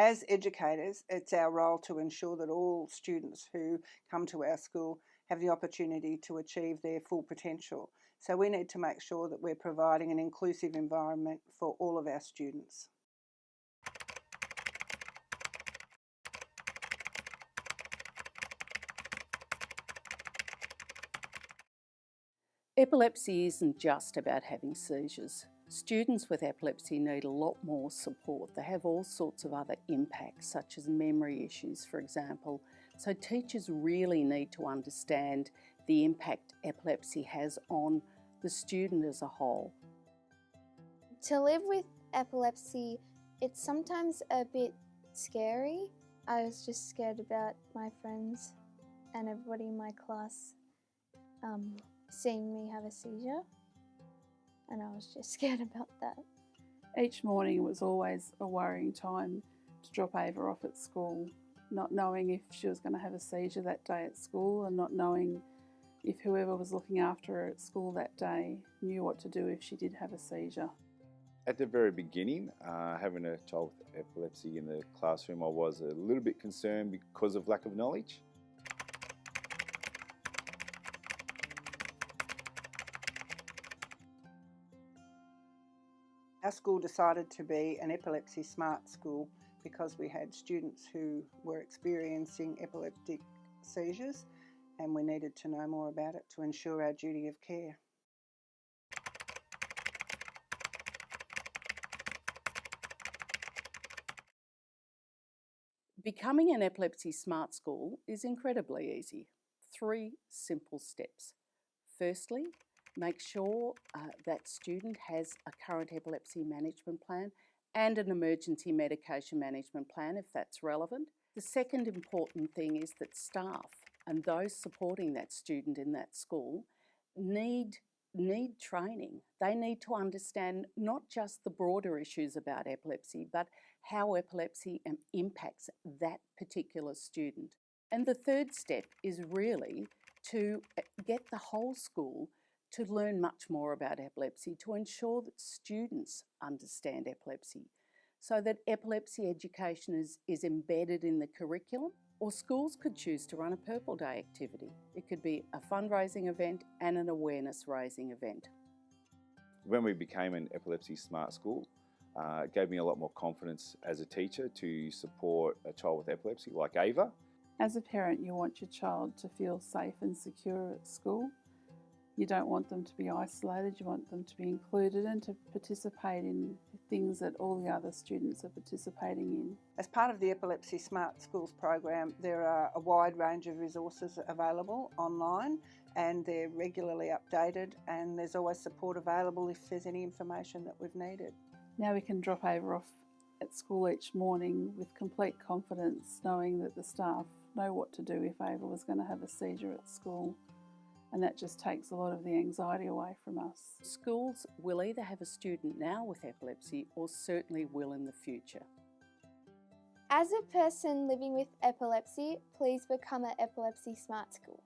As educators, it's our role to ensure that all students who come to our school have the opportunity to achieve their full potential. So we need to make sure that we're providing an inclusive environment for all of our students. Epilepsy isn't just about having seizures. Students with epilepsy need a lot more support. They have all sorts of other impacts, such as memory issues, for example. So teachers really need to understand the impact epilepsy has on the student as a whole. To live with epilepsy, it's sometimes a bit scary. I was just scared about my friends and everybody in my class seeing me have a seizure, and I was just scared about that. Each morning was always a worrying time to drop Ava off at school, not knowing if she was going to have a seizure that day at school and not knowing if whoever was looking after her at school that day knew what to do if she did have a seizure. At the very beginning, having a child with epilepsy in the classroom, I was a little bit concerned because of lack of knowledge. Our school decided to be an epilepsy smart school because we had students who were experiencing epileptic seizures, and we needed to know more about it to ensure our duty of care. Becoming an epilepsy smart school is incredibly easy. 3 simple steps. Firstly, make sure that student has a current epilepsy management plan and an emergency medication management plan if that's relevant. The second important thing is that staff and those supporting that student in that school need training. They need to understand not just the broader issues about epilepsy, but how epilepsy impacts that particular student. And the third step is really to get the whole school to learn much more about epilepsy, to ensure that students understand epilepsy, so that epilepsy education is embedded in the curriculum. Or schools could choose to run a Purple Day activity. It could be a fundraising event and an awareness raising event. When we became an epilepsy smart school, it gave me a lot more confidence as a teacher to support a child with epilepsy like Ava. As a parent, you want your child to feel safe and secure at school. You don't want them to be isolated, you want them to be included and to participate in things that all the other students are participating in. As part of the Epilepsy Smart Schools program, there are a wide range of resources available online, and they're regularly updated, and there's always support available if there's any information that we've needed. Now we can drop Ava off at school each morning with complete confidence, knowing that the staff know what to do if Ava was going to have a seizure at school. And that just takes a lot of the anxiety away from us. Schools will either have a student now with epilepsy or certainly will in the future. As a person living with epilepsy, please become an Epilepsy Smart School.